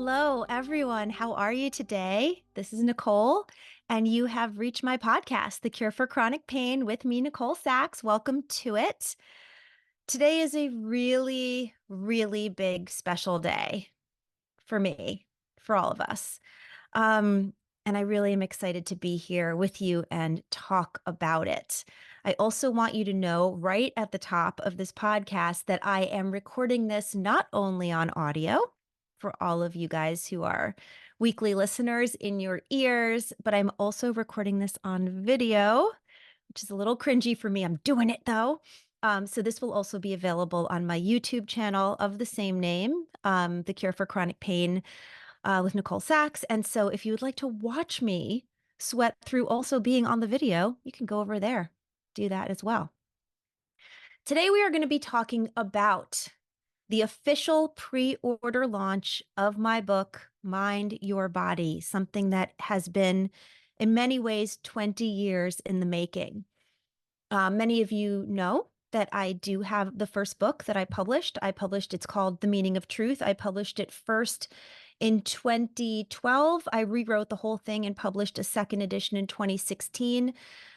Hello, everyone. How are you today? This is Nicole, and you have reached my podcast, The Cure for Chronic Pain, with me, Nicole Sachs. Welcome to it. Today is a really, really big, special day for me, for all of us. Um, and I really am excited to be here with you and talk about it. I also want you to know right at the top of this podcast that I am recording this not only on audio for all of you guys who are weekly listeners in your ears, but I'm also recording this on video, which is a little cringy for me. I'm doing it though. So this will also be available on my YouTube channel of the same name, The Cure for Chronic Pain with Nicole Sachs. And so if you would like to watch me sweat through also being on the video, you can go over there, do that as well. Today, we are going to be talking about the official pre-order launch of my book, Mind Your Body, something that has been in many ways 20 years in the making. Many of you know that I do have the first book that I published. It's called The Meaning of Truth. I published it first in 2012. I rewrote the whole thing and published a second edition in 2016.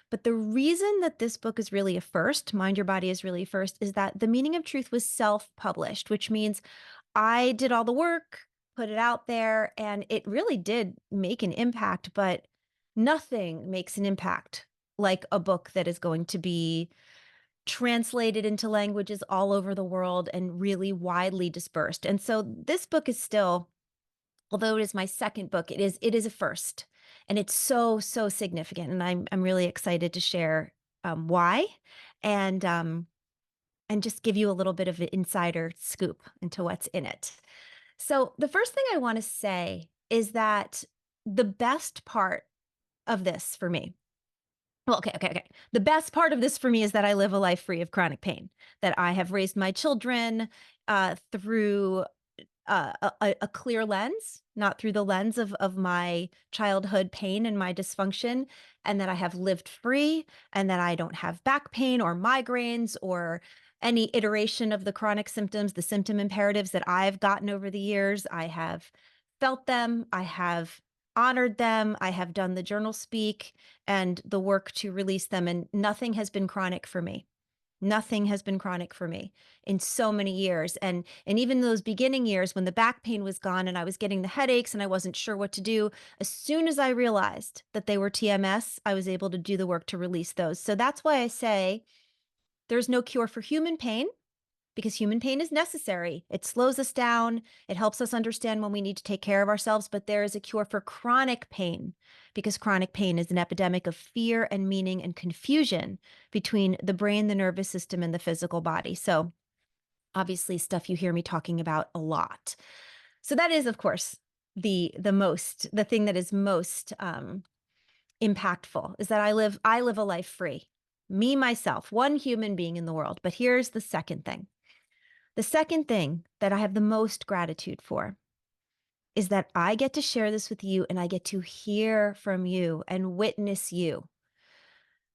But the reason that this book is really a first, Mind Your Body is really first, is that The Meaning of Truth was self-published, which means I did all the work, put it out there, and it really did make an impact, but nothing makes an impact like a book that is going to be translated into languages all over the world and really widely dispersed. And so this book is still, although it is my second book, it is a first, and it's so significant. And I'm really excited to share why, and just give you a little bit of an insider scoop into what's in it. So the first thing I want to say is that the best part of this for me, well, okay. The best part of this for me is that I live a life free of chronic pain, that I have raised my children through a clear lens, not through the lens of my childhood pain and my dysfunction, and that I have lived free, and that I don't have back pain or migraines or any iteration of the chronic symptoms, the symptom imperatives that I've gotten over the years. I have felt them. I have honored them. I have done the journal speak and the work to release them, and nothing has been chronic for me. Nothing has been chronic for me in so many years. And even those beginning years when the back pain was gone and I was getting the headaches and I wasn't sure what to do, as soon as I realized that they were TMS, I was able to do the work to release those. So that's why I say there's no cure for human pain, because human pain is necessary. It slows us down. It helps us understand when we need to take care of ourselves. But there is a cure for chronic pain, because chronic pain is an epidemic of fear and meaning and confusion between the brain, the nervous system, and the physical body. So obviously stuff you hear me talking about a lot. So that is, of course, the thing that is most impactful is that I live a life free. Me, myself, one human being in the world. But here's the second thing. The second thing that I have the most gratitude for is that I get to share this with you, and I get to hear from you and witness you.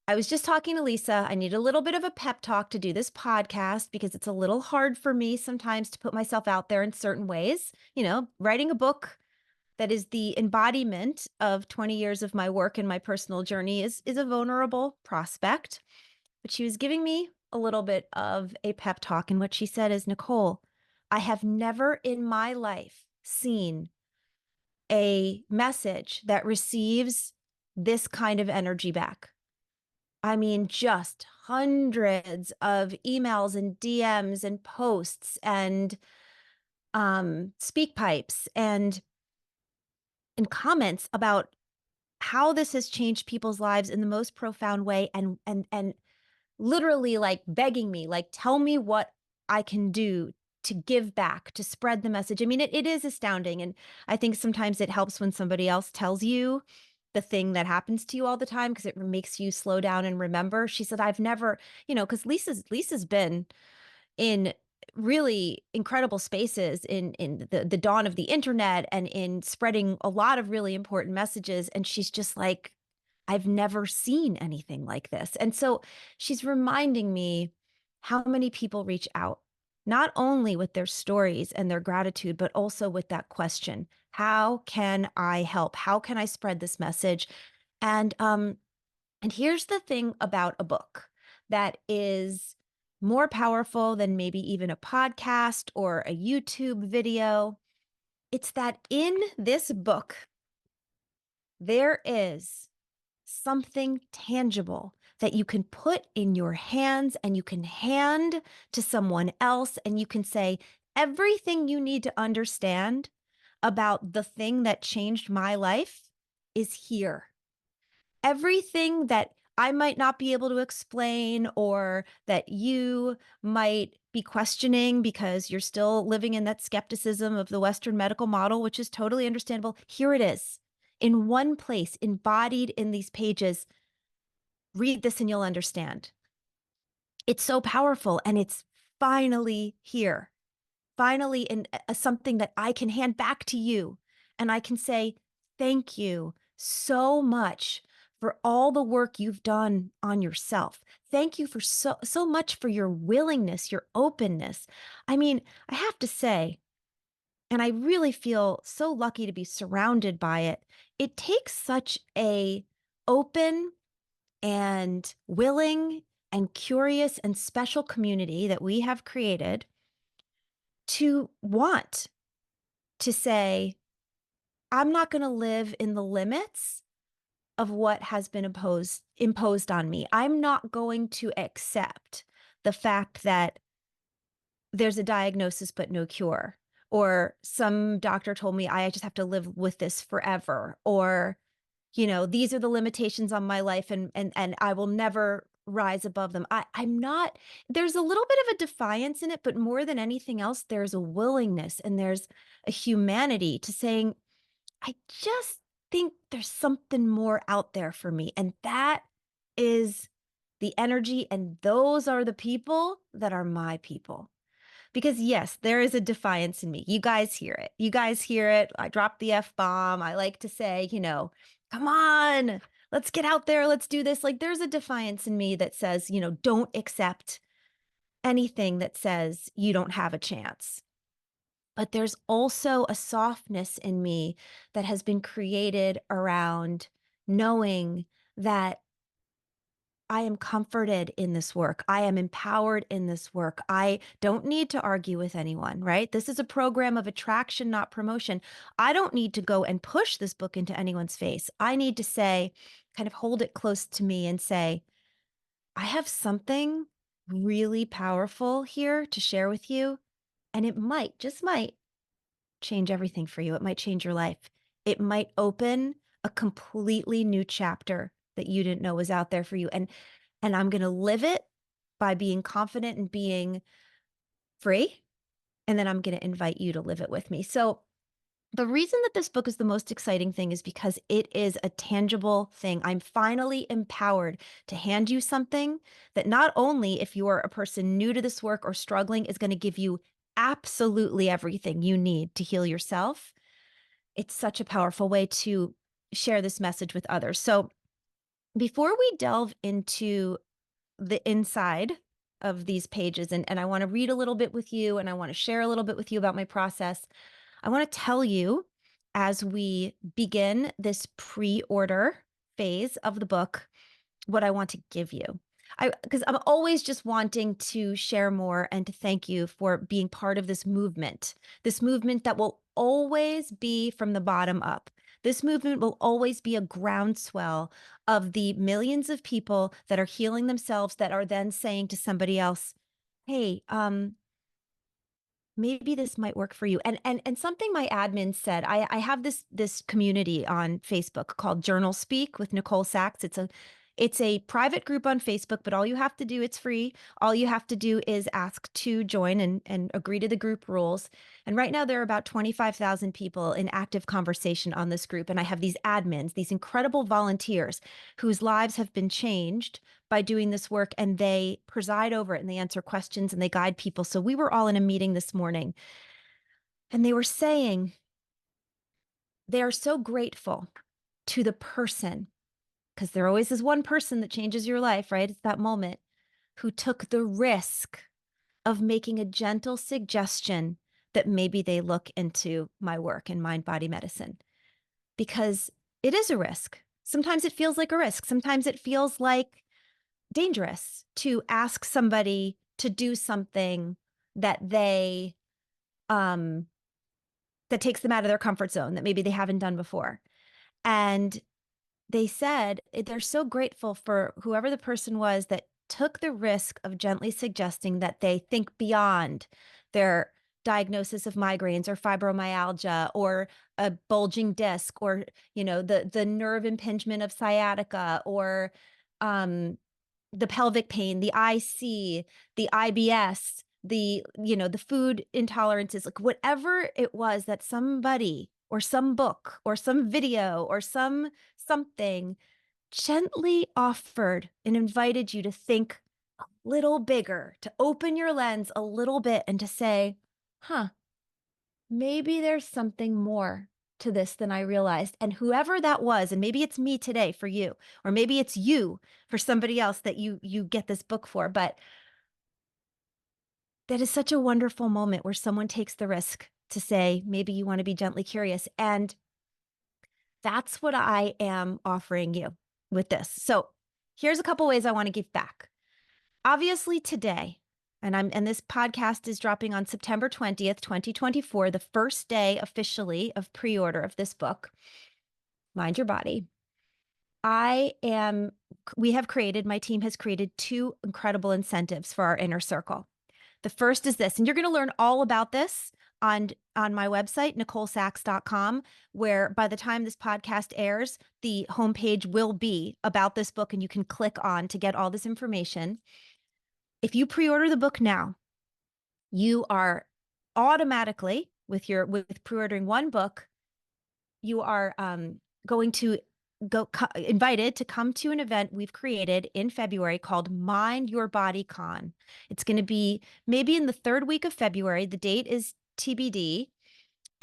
I was just talking to Lisa. I need a little bit of a pep talk to do this podcast because it's a little hard for me sometimes to put myself out there in certain ways. You know, writing a book that is the embodiment of 20 years of my work and my personal journey is a vulnerable prospect. But she was giving me a little bit of a pep talk. And what she said is, Nicole, I have never in my life seen a message that receives this kind of energy back. I mean, just hundreds of emails and DMs and posts and speak pipes and comments about how this has changed people's lives in the most profound way, and literally like begging me, like, tell me what I can do to give back, to spread the message. I mean, it is astounding. And I think sometimes it helps when somebody else tells you the thing that happens to you all the time, because it makes you slow down and remember. She said, I've never, because Lisa's been in really incredible spaces in the dawn of the internet and in spreading a lot of really important messages. And she's just like, I've never seen anything like this. And so she's reminding me how many people reach out not only with their stories and their gratitude, but also with that question, how can I help? How can I spread this message? And and here's the thing about a book that is more powerful than maybe even a podcast or a YouTube video. It's that in this book, there is something tangible that you can put in your hands and you can hand to someone else, and you can say, everything you need to understand about the thing that changed my life is here. Everything that I might not be able to explain, or that you might be questioning because you're still living in that skepticism of the Western medical model, which is totally understandable. Here it is in one place, embodied in these pages. Read this and you'll understand. It's so powerful, and it's finally here. Finally, in something that I can hand back to you, and I can say, thank you so much for all the work you've done on yourself. Thank you for so much for your willingness, your openness. I mean, I have to say, and I really feel so lucky to be surrounded by it. It takes such a open and willing and curious and special community that we have created to want to say, I'm not going to live in the limits of what has been imposed on me. I'm not going to accept the fact that there's a diagnosis but no cure, or some doctor told me I just have to live with this forever, or these are the limitations on my life, and I will never rise above them. I'm not. There's a little bit of a defiance in it, but more than anything else, there's a willingness and there's a humanity to saying, I just think there's something more out there for me. And that is the energy, and those are the people that are my people. Because yes, there is a defiance in me. You guys hear it. You guys hear it. I drop the F-bomb. I like to say, come on, let's get out there. Let's do this. Like, there's a defiance in me that says, don't accept anything that says you don't have a chance. But there's also a softness in me that has been created around knowing that I am comforted in this work. I am empowered in this work. I don't need to argue with anyone, right? This is a program of attraction, not promotion. I don't need to go and push this book into anyone's face. I need to say, kind of hold it close to me and say, I have something really powerful here to share with you. And it might, just might, change everything for you. It might change your life. It might open a completely new chapter that you didn't know was out there for you. And I'm going to live it by being confident and being free. And then I'm going to invite you to live it with me. So the reason that this book is the most exciting thing is because it is a tangible thing. I'm finally empowered to hand you something that not only, if you're a person new to this work or struggling, is going to give you absolutely everything you need to heal yourself. It's such a powerful way to share this message with others. So before we delve into the inside of these pages, and I want to read a little bit with you, and I want to share a little bit with you about my process, I want to tell you, as we begin this pre-order phase of the book, what I want to give you. Because I'm always just wanting to share more and to thank you for being part of this movement that will always be from the bottom up. This movement will always be a groundswell of the millions of people that are healing themselves, that are then saying to somebody else, hey, maybe this might work for you. And something my admin said, I have this community on Facebook called JOURNALSPEAK with Nicole Sachs. It's a private group on Facebook, but all you have to do, it's free. All you have to do is ask to join and agree to the group rules. And right now there are about 25,000 people in active conversation on this group. And I have these admins, these incredible volunteers whose lives have been changed by doing this work, and they preside over it and they answer questions and they guide people. So we were all in a meeting this morning, and they were saying they are so grateful to the person, because there always is one person that changes your life, right? It's that moment, who took the risk of making a gentle suggestion that maybe they look into my work in mind body medicine, because it is a risk. Sometimes it feels like a risk. Sometimes it feels like dangerous to ask somebody to do something that they um that takes them out of their comfort zone, that maybe they haven't done before. And they said they're so grateful for whoever the person was that took the risk of gently suggesting that they think beyond their diagnosis of migraines or fibromyalgia or a bulging disc, or the nerve impingement of sciatica, or um, the pelvic pain, the IC, the IBS, the food intolerances, like whatever it was that somebody or some book or some video or something gently offered and invited you to think a little bigger, to open your lens a little bit and to say, huh, maybe there's something more to this than I realized. And whoever that was, and maybe it's me today for you, or maybe it's you for somebody else that you get this book for, but that is such a wonderful moment where someone takes the risk to say, maybe you want to be gently curious. And that's what I am offering you with this. So here's a couple ways I want to give back. Obviously today, and this podcast is dropping on September 20th, 2024, the first day officially of pre-order of this book, Mind Your Body. My team has created two incredible incentives for our inner circle. The first is this, and you're going to learn all about this on my website, NicoleSacks.com, where by the time this podcast airs, the homepage will be about this book and you can click on to get all this information. If you pre-order the book now, you are automatically, with pre-ordering one book, you are going to invited to come to an event we've created in February called Mind Your Body Con. It's going to be maybe in the third week of February. The date is TBD.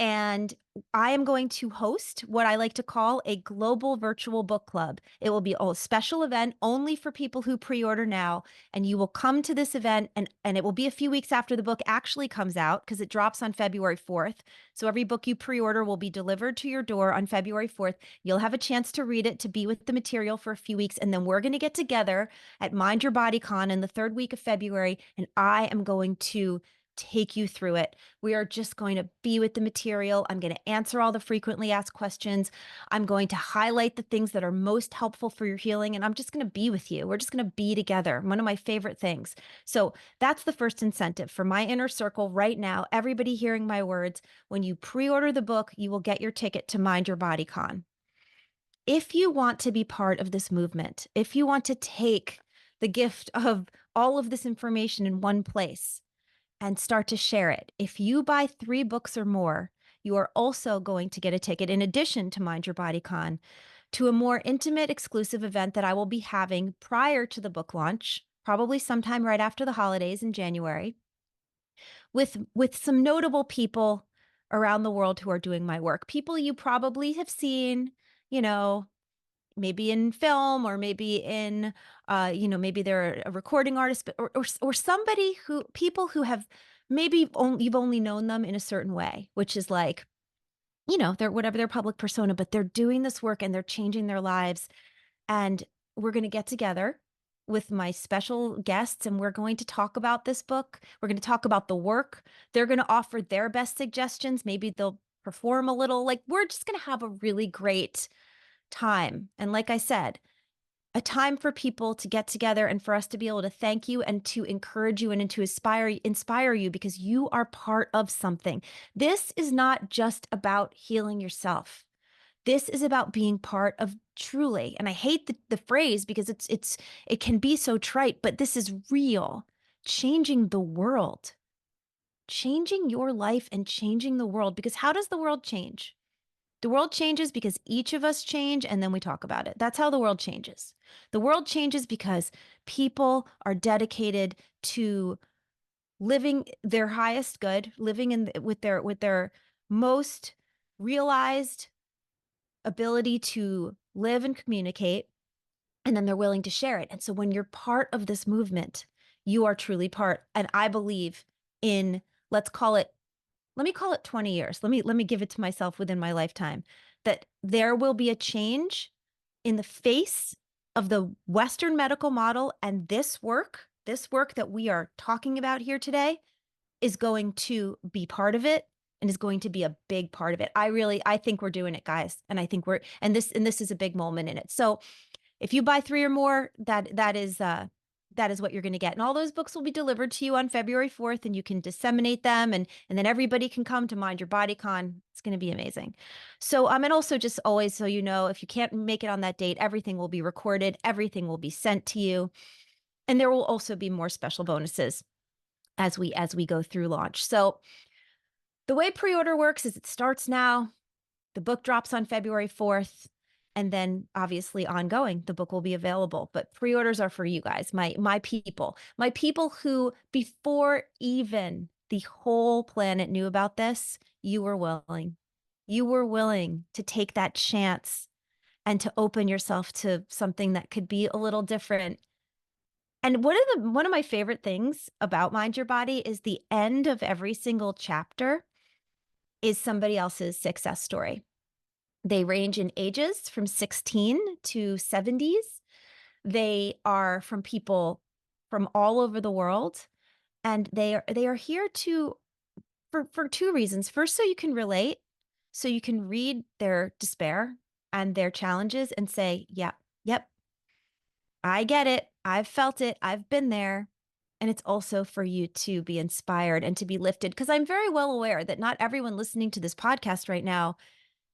And I am going to host what I like to call a global virtual book club. It will be a special event only for people who pre-order now. And you will come to this event, and it will be a few weeks after the book actually comes out, because it drops on February 4th. So every book you pre-order will be delivered to your door on February 4th. You'll have a chance to read it, to be with the material for a few weeks. And then we're going to get together at Mind Your Body Con in the third week of February. And I am going to take you through it. We are just going to be with the material. I'm going to answer all the frequently asked questions. I'm going to highlight the things that are most helpful for your healing. And I'm just going to be with you. We're just going to be together. One of my favorite things. So that's the first incentive for my inner circle right now. Everybody hearing my words, when you pre-order the book, you will get your ticket to Mind Your Body Con. If you want to be part of this movement, if you want to take the gift of all of this information in one place and start to share it, if you buy 3 books or more, you are also going to get a ticket, in addition to Mind Your Body Con, to a more intimate, exclusive event that I will be having prior to the book launch, probably sometime right after the holidays in January, with some notable people around the world who are doing my work. People you probably have seen, you know, maybe in film, or maybe in, maybe they're a recording artist, but, or somebody people who have maybe you've only known them in a certain way, which is like, they're whatever their public persona, but they're doing this work and they're changing their lives. And we're going to get together with my special guests, and we're going to talk about this book. We're going to talk about the work. They're going to offer their best suggestions. Maybe they'll perform a little. Like, we're just going to have a really great time. And like I said, a time for people to get together and for us to be able to thank you and to encourage you and to inspire you, because you are part of something. This is not just about healing yourself. This is about being part of, truly, and I hate the phrase because it can be so trite, but this is real, changing the world, changing your life and changing the world. Because how does the world change? The world changes because each of us change, and then we talk about it. That's how the world changes. The world changes because people are dedicated to living their highest good, living with their most realized ability to live and communicate, and then they're willing to share it. And so when you're part of this movement, you are truly part. And I believe in, let's call it, let me call it 20 years. Let me give it to myself within my lifetime, that there will be a change in the face of the Western medical model. And this work that we are talking about here today is going to be part of it and is going to be a big part of it. I think we're doing it, guys. And I think this is a big moment in it. So if you buy 3 or more, that is what you're going to get. And all those books will be delivered to you on February 4th, and you can disseminate them, and then everybody can come to Mind Your Body Con. It's going to be amazing. So and also, just always so you know, if you can't make it on that date, everything will be recorded, everything will be sent to you. And there will also be more special bonuses as we go through launch. So the way pre-order works is it starts now. The book drops on February 4th. And then obviously ongoing, the book will be available. But pre-orders are for you guys, my people who, before even the whole planet knew about this, you were willing. You were willing to take that chance and to open yourself to something that could be a little different. And one of my favorite things about Mind Your Body is the end of every single chapter is somebody else's success story. They range in ages from 16 to 70s. They are from people from all over the world. And they are here for 2 reasons. First, so you can relate, so you can read their despair and their challenges and say, yep, I get it. I've felt it. I've been there. And it's also for you to be inspired and to be lifted. Because I'm very well aware that not everyone listening to this podcast right now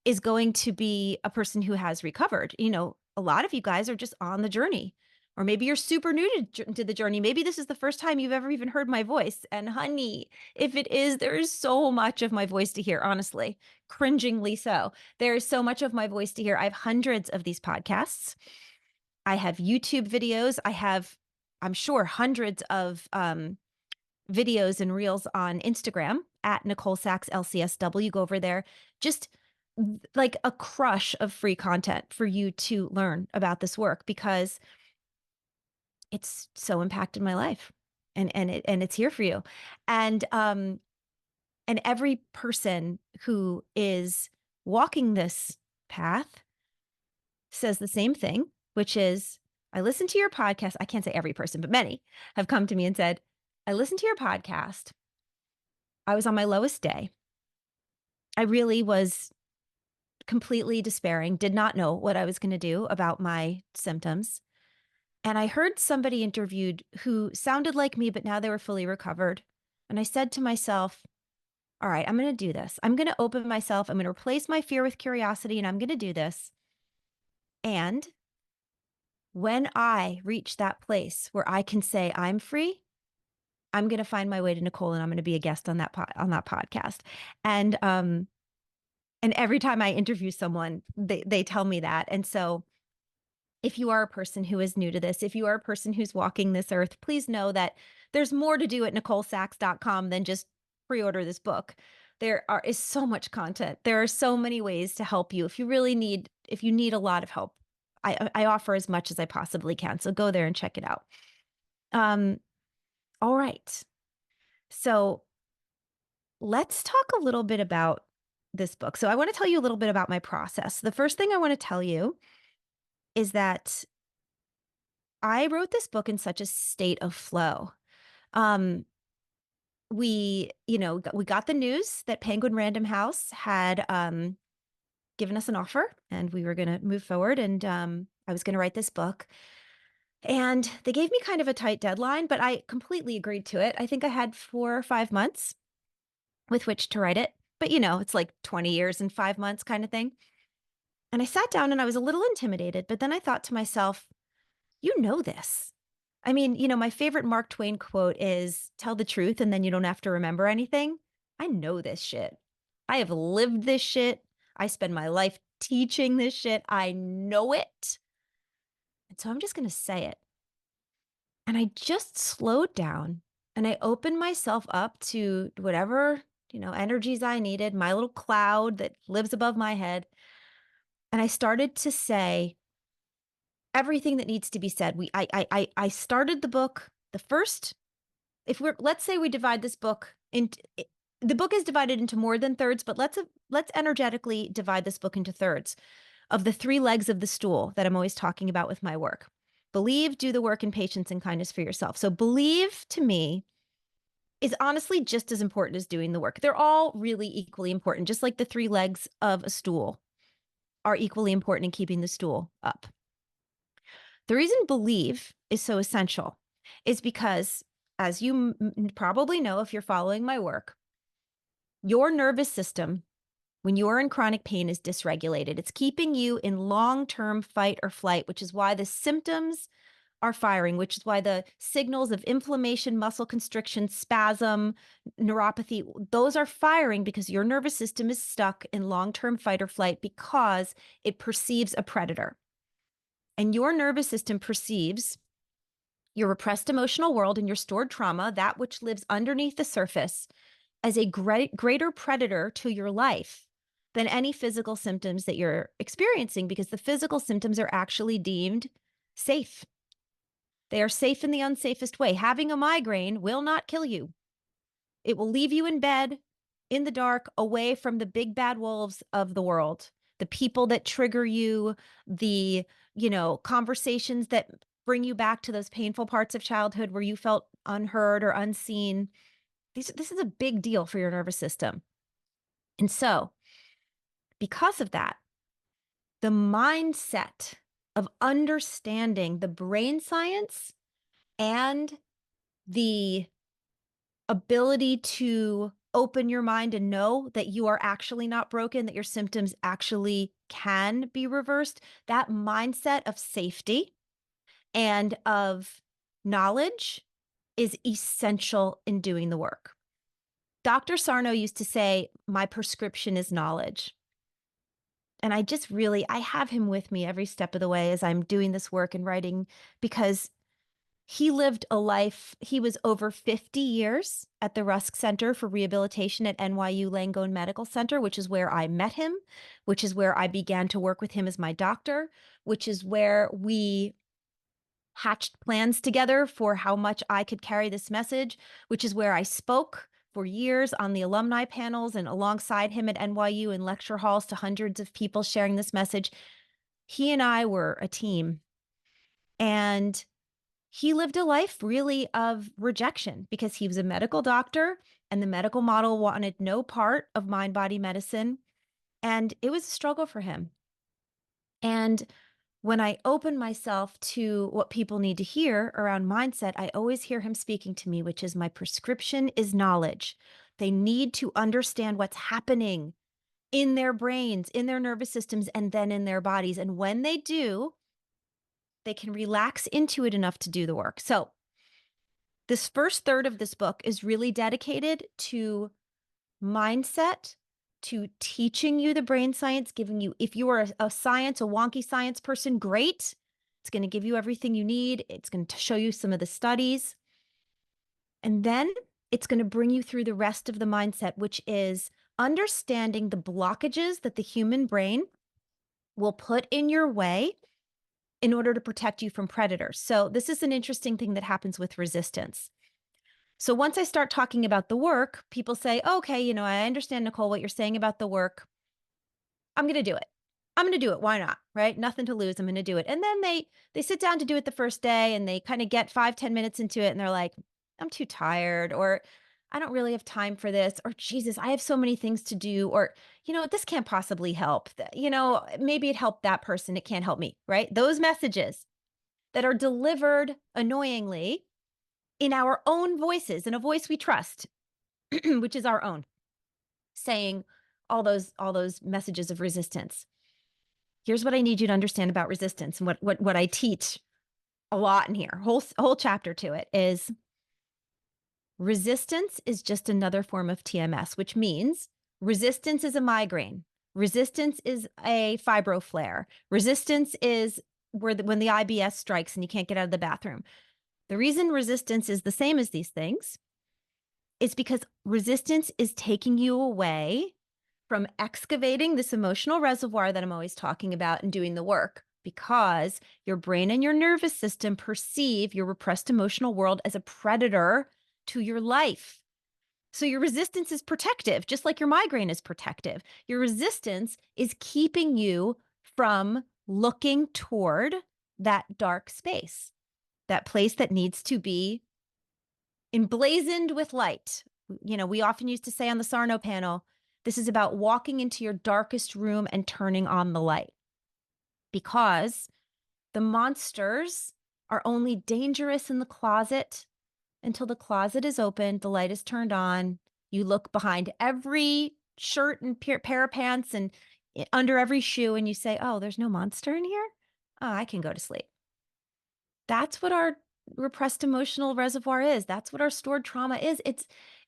is going to be a person who has recovered. A lot of you guys are just on the journey, or maybe you're super new to the journey. Maybe this is the first time you've ever even heard my voice. And honey, if it is, there is so much of my voice to hear, honestly, cringingly so. There is so much of my voice to hear. I have hundreds of these podcasts. I have YouTube videos. I'm sure, hundreds of videos and reels on Instagram at Nicole Sachs LCSW. Go over there. Just like a crush of free content for you to learn about this work, because it's so impacted my life, and it's here for you. And every person who is walking this path says the same thing, which is, I listened to your podcast. I can't say every person, but many have come to me and said, I listened to your podcast. I was on my lowest day. I really was completely despairing, did not know what I was going to do about my symptoms. And I heard somebody interviewed who sounded like me, but now they were fully recovered. And I said to myself, all right, I'm going to do this. I'm going to open myself. I'm going to replace my fear with curiosity, and I'm going to do this. And when I reach that place where I can say I'm free, I'm going to find my way to Nicole, and I'm going to be a guest on that podcast. And every time I interview someone, they tell me that. And so if you are a person who is new to this, if you are a person who's walking this earth, please know that there's more to do at NicoleSachs.com than just pre-order this book. Is so much content. There are so many ways to help you. If you need a lot of help, I offer as much as I possibly can. So go there and check it out. All right. So let's talk a little bit about this book. So I want to tell you a little bit about my process. The first thing I want to tell you is that I wrote this book in such a state of flow. We got the news that Penguin Random House had given us an offer, and we were going to move forward, and I was going to write this book. And they gave me kind of a tight deadline, but I completely agreed to it. I think I had 4 or 5 months with which to write it. But it's like 20 years and 5 months kind of thing. And I sat down and I was a little intimidated, but then I thought to myself, you know this. I mean, my favorite Mark Twain quote is, tell the truth and then you don't have to remember anything. I know this shit. I have lived this shit. I spend my life teaching this shit. I know it. And so I'm just going to say it. And I just slowed down and I opened myself up to whatever, energies I needed, my little cloud that lives above my head. And I started to say everything that needs to be said. I started the book. The first let's say we divide this book into, the book is divided into more than thirds, but let's energetically divide this book into thirds of the three legs of the stool that I'm always talking about with my work. Believe, do the work, and patience and kindness for yourself. So believe to me is honestly just as important as doing the work. They're all really equally important, just like the three legs of a stool are equally important in keeping the stool up. The reason believe is so essential is because, as you probably know if you're following my work, your nervous system, when you're in chronic pain, is dysregulated. It's keeping you in long-term fight or flight, which is why the symptoms are firing, which is why the signals of inflammation, muscle constriction, spasm, neuropathy, those are firing because your nervous system is stuck in long-term fight or flight because it perceives a predator. And your nervous system perceives your repressed emotional world and your stored trauma, that which lives underneath the surface, as a greater predator to your life than any physical symptoms that you're experiencing, because the physical symptoms are actually deemed safe. They are safe in the unsafest way. Having a migraine will not kill you. It will leave you in bed, in the dark, away from the big bad wolves of the world, the people that trigger you, the, conversations that bring you back to those painful parts of childhood where you felt unheard or unseen. This is a big deal for your nervous system. And so, because of that, the mindset of understanding the brain science and the ability to open your mind and know that you are actually not broken, that your symptoms actually can be reversed, that mindset of safety and of knowledge is essential in doing the work. Dr. Sarno used to say, my prescription is knowledge. And I have him with me every step of the way as I'm doing this work and writing, because he lived a life. He was over 50 years at the Rusk Center for Rehabilitation at NYU Langone Medical Center, which is where I met him, which is where I began to work with him as my doctor, which is where we hatched plans together for how much I could carry this message, which is where I spoke for years on the alumni panels and alongside him at NYU in lecture halls to hundreds of people sharing this message. He and I were a team. And he lived a life really of rejection because he was a medical doctor and the medical model wanted no part of mind-body medicine. And it was a struggle for him. And when I open myself to what people need to hear around mindset, I always hear him speaking to me, which is my prescription is knowledge. They need to understand what's happening in their brains, in their nervous systems, and then in their bodies. And when they do, they can relax into it enough to do the work. So this first third of this book is really dedicated to mindset, to teaching you the brain science, giving you, if you are a wonky science person, great. It's going to give you everything you need. It's going to show you some of the studies. And then it's going to bring you through the rest of the mindset, which is understanding the blockages that the human brain will put in your way in order to protect you from predators. So this is an interesting thing that happens with resistance. So once I start talking about the work, people say, okay, I understand, Nicole, what you're saying about the work. I'm going to do it. I'm going to do it. Why not? Right? Nothing to lose. I'm going to do it. And then they sit down to do it the first day and they kind of get 5-10 minutes into it and they're like, I'm too tired, or I don't really have time for this, or Jesus, I have so many things to do, or, this can't possibly help. Maybe it helped that person. It can't help me, right? Those messages that are delivered annoyingly in our own voices, in a voice we trust, which is our own, saying all those messages of resistance. Here's what I need you to understand about resistance, and what I teach a lot in here, whole chapter to it, is resistance is just another form of TMS, which means resistance is a migraine. Resistance is a fibro flare. Resistance is when the IBS strikes and you can't get out of the bathroom. The reason resistance is the same as these things is because resistance is taking you away from excavating this emotional reservoir that I'm always talking about and doing the work, because your brain and your nervous system perceive your repressed emotional world as a predator to your life. So your resistance is protective, just like your migraine is protective. Your resistance is keeping you from looking toward that dark space, that place that needs to be emblazoned with light. We often used to say on the Sarno panel, this is about walking into your darkest room and turning on the light, because the monsters are only dangerous in the closet until the closet is open, the light is turned on. You look behind every shirt and pair of pants and under every shoe, and you say, oh, there's no monster in here? Oh, I can go to sleep. That's what our repressed emotional reservoir is. That's what our stored trauma is.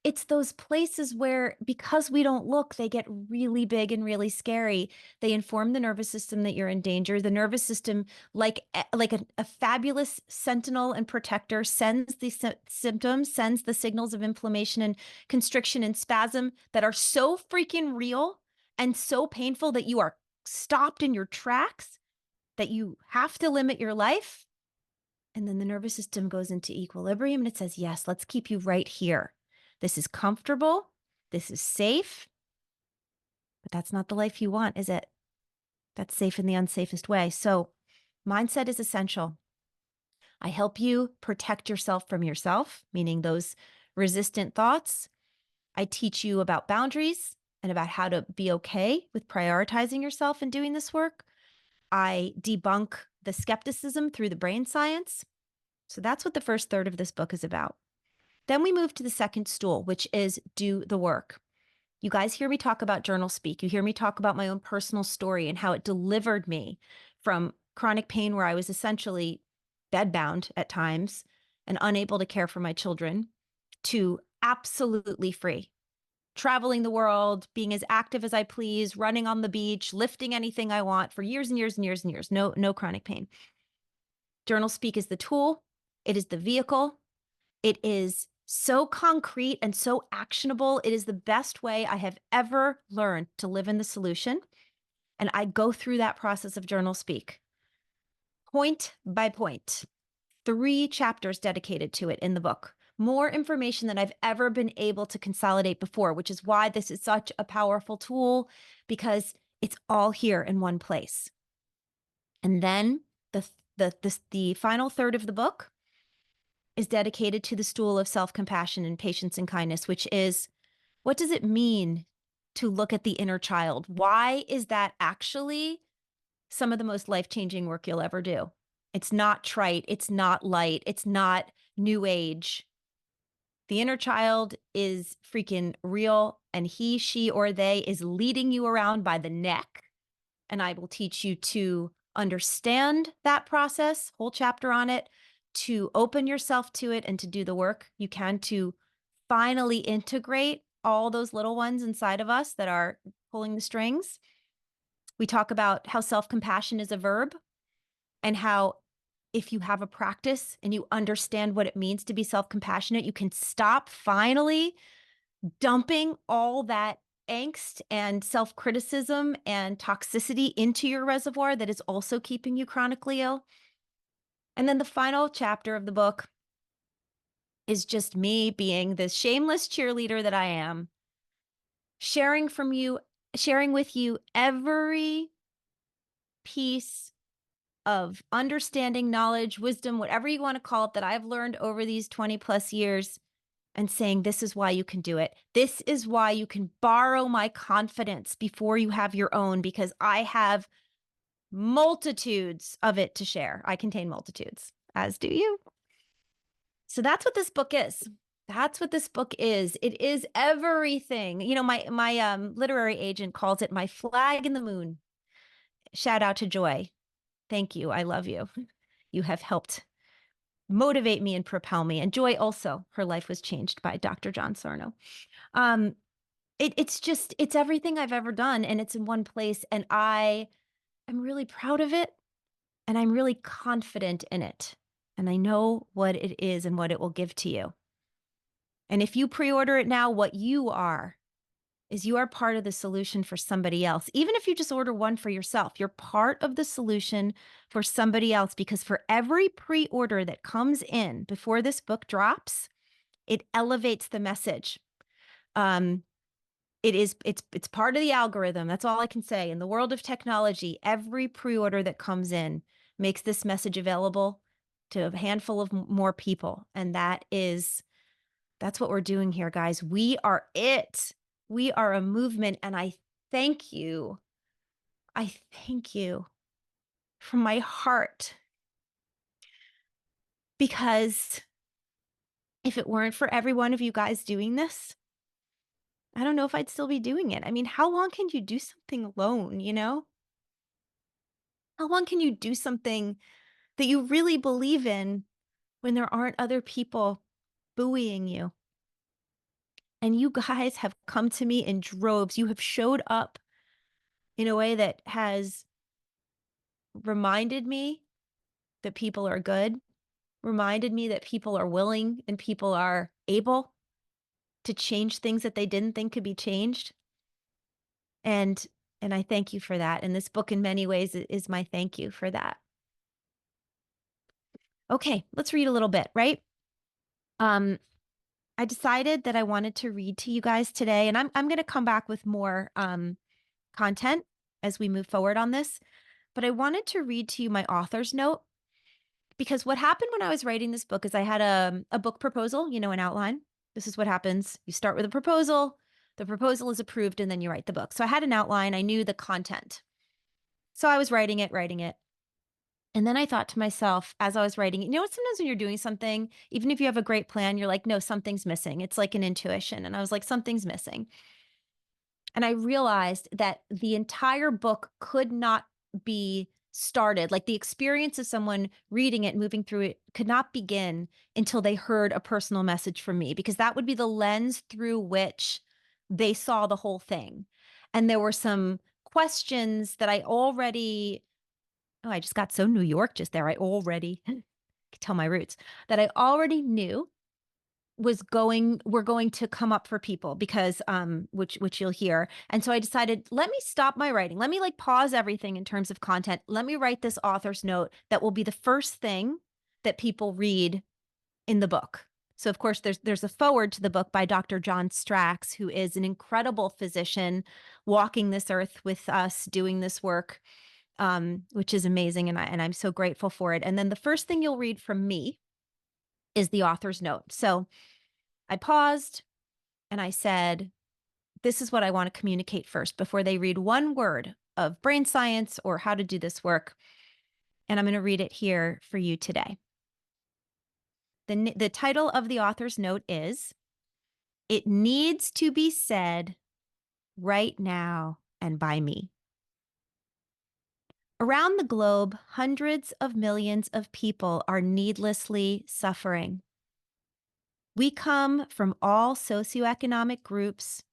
It's those places where, because we don't look, they get really big and really scary. They inform the nervous system that you're in danger. The nervous system, like a fabulous sentinel and protector, sends the symptoms, sends the signals of inflammation and constriction and spasm that are so freaking real and so painful that you are stopped in your tracks, that you have to limit your life. And then the nervous system goes into equilibrium and it says, yes, let's keep you right here. This is comfortable. This is safe. But that's not the life you want, is it? That's safe in the unsafest way. So mindset is essential. I help you protect yourself from yourself, meaning those resistant thoughts. I teach you about boundaries and about how to be okay with prioritizing yourself and doing this work. I debunk the skepticism through the brain science. So that's what the first third of this book is about. Then we move to the second stool, which is do the work. You guys hear me talk about journal speak. You hear me talk about my own personal story and how it delivered me from chronic pain where I was essentially bedbound at times and unable to care for my children, to absolutely free, traveling the world, being as active as I please, running on the beach, lifting anything I want for years and years and years and years. No chronic pain. Journal speak is the tool. It is the vehicle. It is so concrete and so actionable. It is the best way I have ever learned to live in the solution. And I go through that process of journal speak, point by point. 3 chapters dedicated to it in the book. More information than I've ever been able to consolidate before, which is why this is such a powerful tool, because it's all here in one place. And then the final third of the book is dedicated to the stool of self-compassion and patience and kindness, which is, what does it mean to look at the inner child? Why is that actually some of the most life-changing work you'll ever do? It's not trite. It's not light. It's not new age. The inner child is freaking real, and he, she, or they is leading you around by the neck. And I will teach you to understand that process, whole chapter on it, to open yourself to it and to do the work you can to finally integrate all those little ones inside of us that are pulling the strings. We talk about how self-compassion is a verb, and how if you have a practice and you understand what it means to be self-compassionate, you can stop finally dumping all that angst and self-criticism and toxicity into your reservoir that is also keeping you chronically ill. And then the final chapter of the book is just me being this shameless cheerleader that I am, sharing with you every piece of understanding, knowledge, wisdom, whatever you want to call it, that I've learned over these 20 plus years, and saying, this is why you can do it. This is why you can borrow my confidence before you have your own, because I have multitudes of it to share. I contain multitudes, as do you. So that's what this book is. That's what this book is. It is everything. My literary agent calls it my flag in the moon. Shout out to Joy. Thank you. I love you. You have helped motivate me and propel me. And Joy also, her life was changed by Dr. John Sarno. It's everything I've ever done, and it's in one place. And I am really proud of it, and I'm really confident in it. And I know what it is and what it will give to you. And if you pre-order it now, what you are is you are part of the solution for somebody else. Even if you just order one for yourself, you're part of the solution for somebody else, because for every pre-order that comes in before this book drops, It elevates the message. Um, it's part of the algorithm. That's all I can say. In the world of technology, every pre-order that comes in makes this message available to a handful of more people. And that's what we're doing here, guys. We are it. We are a movement. And I thank you. I thank you from my heart, because if it weren't for every one of you guys doing this, I don't know if I'd still be doing it. I mean, how long can you do something alone, you know? How long can you do something that you really believe in when there aren't other people buoying you? And you guys have come to me in droves. You have showed up in a way that has reminded me that people are good, reminded me that people are willing and people are able to change things that they didn't think could be changed. And and I thank you for that. And this book in many ways is my thank you for that. Okay, let's read a little bit, right? Um, I decided that I wanted to read to you guys today, and I'm going to come back with more content as we move forward on this. But I wanted to read to you my author's note, because what happened when I was writing this book is I had a book proposal, you know, an outline. This is what happens. You start with a proposal, the proposal is approved, and then you write the book. So I had an outline, I knew the content. So I was writing it. And then I thought to myself as I was writing, you know what, sometimes when you're doing something, even if you have a great plan, you're like, no, something's missing. It's like an intuition. And I was like, something's missing. And I realized that the entire book could not be started. Like the experience of someone reading it, moving through it, could not begin until they heard a personal message from me, because that would be the lens through which they saw the whole thing. And there were some questions that I already, oh, I just got so New York just there. I already could tell my roots, that I already knew were going to come up for people, because which you'll hear. And so I decided, let me stop my writing. Let me like pause everything in terms of content. Let me write this author's note that will be the first thing that people read in the book. So of course there's a foreword to the book by Dr. John Strax, who is an incredible physician walking this earth with us, doing this work, which is amazing, and I'm so grateful for it. And then the first thing you'll read from me is the author's note. So I paused and I said, this is what I want to communicate first before they read one word of brain science or how to do this work. And I'm going to read it here for you today. The title of the author's note is, "It Needs to Be Said Right Now and by Me." Around the globe, hundreds of millions of people are needlessly suffering. We come from all socioeconomic groups,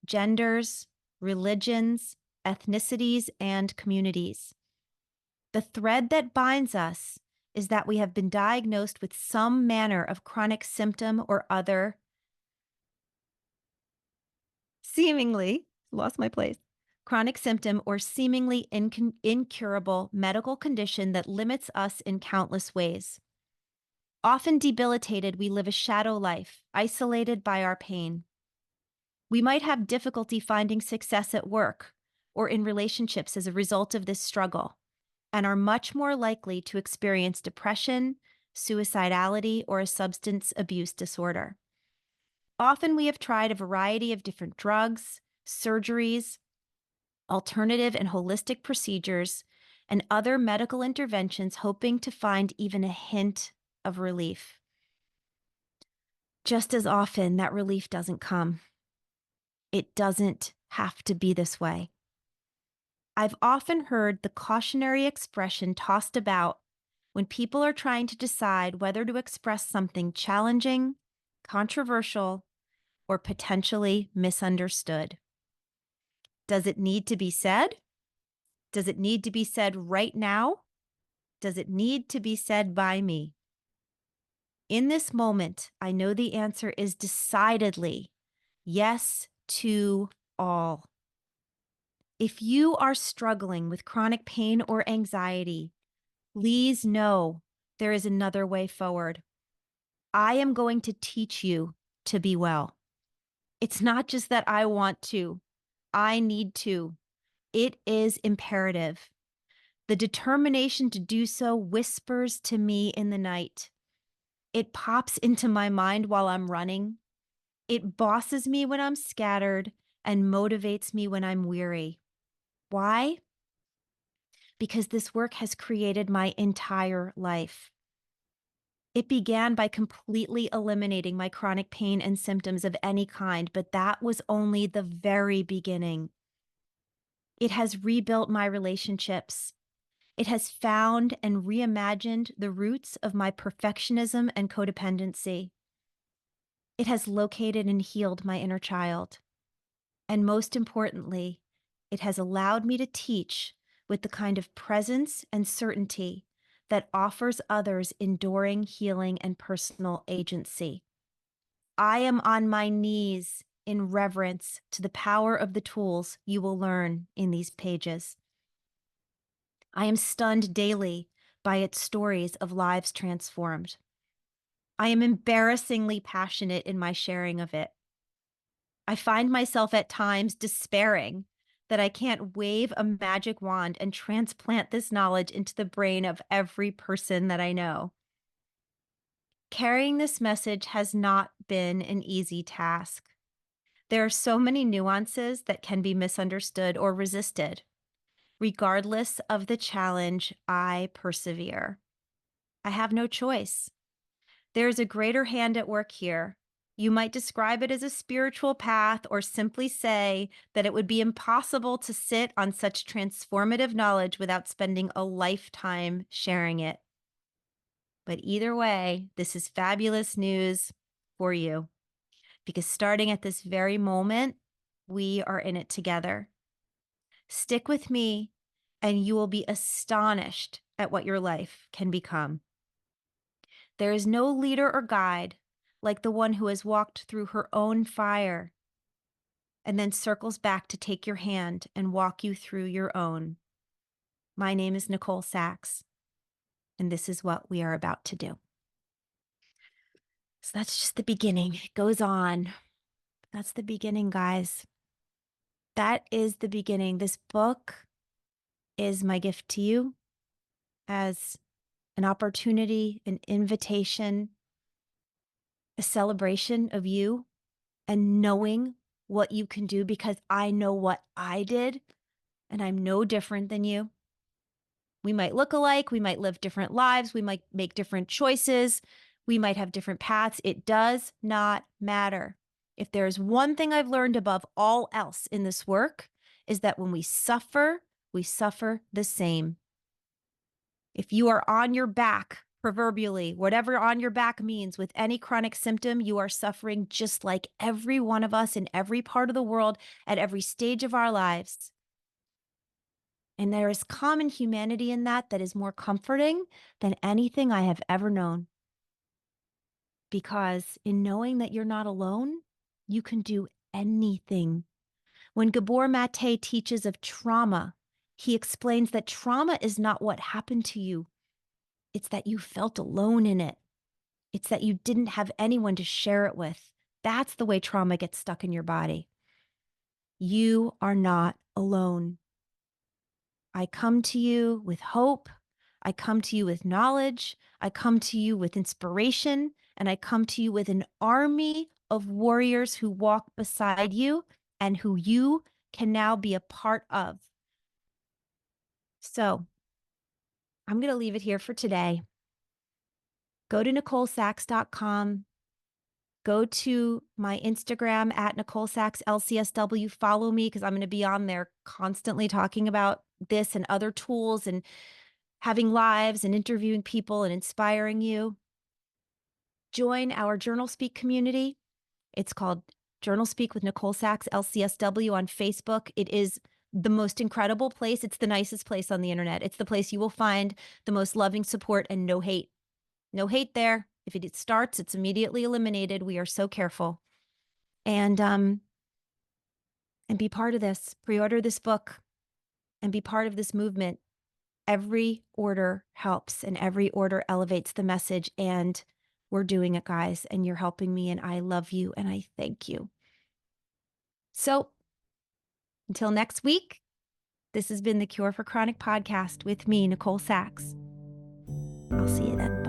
genders, religions, ethnicities, and communities. The thread that binds us is that we have been diagnosed with some manner of chronic symptom or other, seemingly, lost my place, chronic symptom or seemingly incurable medical condition that limits us in countless ways. Often debilitated, we live a shadow life, isolated by our pain. We might have difficulty finding success at work or in relationships as a result of this struggle, and are much more likely to experience depression, suicidality, or a substance abuse disorder. Often we have tried a variety of different drugs, surgeries, alternative and holistic procedures, and other medical interventions, hoping to find even a hint of relief. Just as often, that relief doesn't come. It doesn't have to be this way. I've often heard the cautionary expression tossed about when people are trying to decide whether to express something challenging, controversial, or potentially misunderstood. Does it need to be said? Does it need to be said right now? Does it need to be said by me? In this moment, I know the answer is decidedly yes to all. If you are struggling with chronic pain or anxiety, please know there is another way forward. I am going to teach you to be well. It's not just that I want to, I need to. It is imperative. The determination to do so whispers to me in the night. It pops into my mind while I'm running. It bosses me when I'm scattered and motivates me when I'm weary. Why? Because this work has created my entire life. It began by completely eliminating my chronic pain and symptoms of any kind, but that was only the very beginning. It has rebuilt my relationships. It has found and reimagined the roots of my perfectionism and codependency. It has located and healed my inner child. And most importantly, it has allowed me to teach with the kind of presence and certainty that offers others enduring healing and personal agency. I am on my knees in reverence to the power of the tools you will learn in these pages. I am stunned daily by its stories of lives transformed. I am embarrassingly passionate in my sharing of it. I find myself at times despairing that I can't wave a magic wand and transplant this knowledge into the brain of every person that I know. Carrying this message has not been an easy task. There are so many nuances that can be misunderstood or resisted. Regardless of the challenge, I persevere. I have no choice. There is a greater hand at work here. You might describe it as a spiritual path or simply say that it would be impossible to sit on such transformative knowledge without spending a lifetime sharing it. But either way, this is fabulous news for you because starting at this very moment, we are in it together. Stick with me and you will be astonished at what your life can become. There is no leader or guide like the one who has walked through her own fire and then circles back to take your hand and walk you through your own. My name is Nicole Sachs, and this is what we are about to do. So that's just the beginning. It goes on. That's the beginning, guys. That is the beginning. This book is my gift to you as an opportunity, an invitation, a celebration of you and knowing what you can do because I know what I did and I'm no different than you. We might look alike, we might live different lives, we might make different choices, we might have different paths. It does not matter. If there's one thing I've learned above all else in this work is that when we suffer the same. If you are on your back, proverbially, whatever on your back means, with any chronic symptom, you are suffering just like every one of us in every part of the world at every stage of our lives. And there is common humanity in that that is more comforting than anything I have ever known. Because in knowing that you're not alone, you can do anything. When Gabor Mate teaches of trauma, he explains that trauma is not what happened to you. It's that you felt alone in it. It's that you didn't have anyone to share it with. That's the way trauma gets stuck in your body. You are not alone. I come to you with hope. I come to you with knowledge. I come to you with inspiration. And I come to you with an army of warriors who walk beside you and who you can now be a part of. So I'm going to leave it here for today. Go to NicoleSachs.com. Go to my Instagram at NicoleSachsLCSW. Follow me because I'm going to be on there constantly talking about this and other tools and having lives and interviewing people and inspiring you. Join our Journal Speak community. It's called Journal Speak with Nicole Sachs, LCSW on Facebook. It is the most incredible place. It's the nicest place on the internet. It's the place you will find the most loving support and no hate. No hate there. If it starts, it's immediately eliminated. We are so careful. And be part of this. Pre-order this book and be part of this movement. Every order helps and every order elevates the message. And we're doing it, guys, and you're helping me, and I love you, and I thank you. So until next week, this has been the Cure for Chronic podcast with me, Nicole Sachs. I'll see you then.